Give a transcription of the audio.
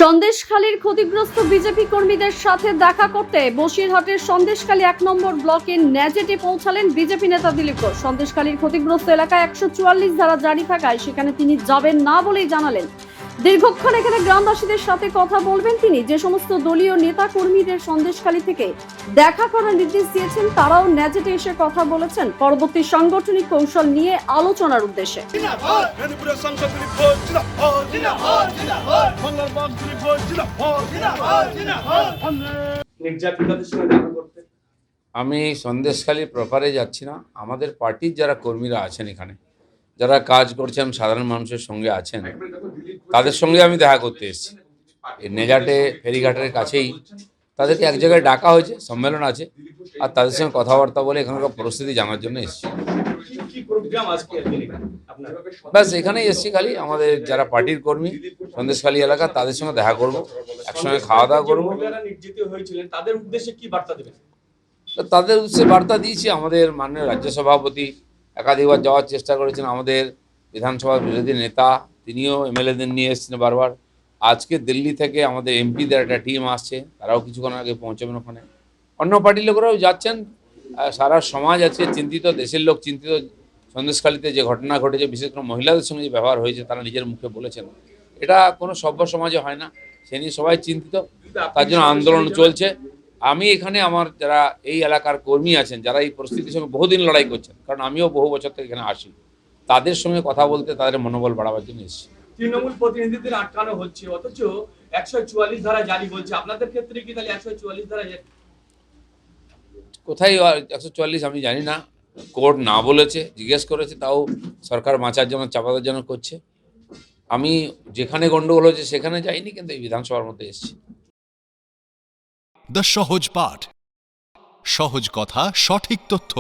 সন্দেশখালীর ক্ষতিগ্রস্ত বিজেপি কর্মীদের সাথে দেখা করতে বসিরহাটের সন্দেশখালী ১ নম্বর ব্লকের ন্যাজেটে পৌঁছালেন বিজেপি নেতা দিলীপ ঘোষ। সন্দেশখালীর ক্ষতিগ্রস্ত এলাকায় ১৪৪ ধারা জারি থাকায় সেখানে তিনি যাবেন না বলেই জানালেন। দীর্ঘক্ষণ এখানে গ্রামবাসীদের সাথে কথা বলবেন তিনি। যে সমস্ত দলীয় নেতা কর্মীদের সন্দেশখালী থেকে দেখা করার নির্দেশ দিয়েছেন তারাও ন্যাজেটে এসে কথা বলেছেন পরবর্তী সাংগঠনিক কৌশল নিয়ে আলোচনার উদ্দেশ্যে। আমি সন্দেশখালী প্রপারে যাচ্ছি না। আমাদের পার্টির যারা কর্মীরা আছেন এখানে, যারা কাজ করছেন, সাধারণ মানুষের সঙ্গে আছেন, তাদের সঙ্গে আমি দেখা করতে এসেছি। এই নেজাটে ফেরিঘাটের কাছেই তাদেরকে এক জায়গায় ডাকা হয়েছে, সম্মেলন আছে, আর তাদের সঙ্গে কথাবার্তা বলে এখানকার পরিস্থিতি জানার জন্য এসেছি। ব্যাস এখানেই এসেছি, খালি আমাদের যারা পার্টির কর্মী সন্দেশখালী এলাকা তাদের সঙ্গে দেখা করব, একসঙ্গে খাওয়া দাওয়া করবো। তাদের উদ্দেশ্যে বার্তা দিয়েছি। আমাদের মাননীয় রাজ্য সভাপতি একাধিকবার যাওয়ার চেষ্টা করেছেন। আমাদের বিধানসভার বিরোধী নেতা তিনিও এমএলএদের নিয়ে এসেছেন বারবার। আজকে দিল্লি থেকে আমাদের এমপিদের একটা টিম আসছে, তারাও কিছুক্ষণ আগে পৌঁছাবেন ওখানে। অন্য পার্টির লোকেরাও যাচ্ছেন। সারা সমাজ আজকে চিন্তিত, দেশের লোক চিন্তিত। সন্দেশখালীতে যে ঘটনা ঘটেছে, বিশেষ করে মহিলাদের সঙ্গে যে ব্যবহার হয়েছে, তারা নিজের মুখে বলেছেন, এটা কোনো সভ্য সমাজে হয় না। সে নিয়ে সবাই চিন্তিত, তার জন্য আন্দোলন চলছে। আমি এখানে আমার যারা এই এলাকার কর্মী আছেন, যারা এই পরিস্থিতির সঙ্গে বহুদিন লড়াই করছেন, কারণ আমিও বহু বছর থেকে এখানে আসি, তাদের সঙ্গে কথা বলতে, তাদের মনোবল বাড়াবার জন্য এসেছি। তৃণমূল প্রতিনিধিদের আটকানো হচ্ছে, অথচ ১৪৪ ধারা জারি বলছে। আপনাদের ক্ষেত্রে কি তাহলে ১৪৪ ধারা কোথায় ১৪৪ আমি জানি না, কোর্ট না বলেছে, জিজ্ঞেস করেছে, তাও সরকার বাঁচার জন্য, চাপানোর জন্য করছে। আমি যেখানে গন্ডগোল হয়েছে সেখানে যাইনি, কিন্তু এই বিধানসভার মধ্যে এসেছি। দ্য সহজ পাঠ, সহজ কথা, সঠিক তথ্য।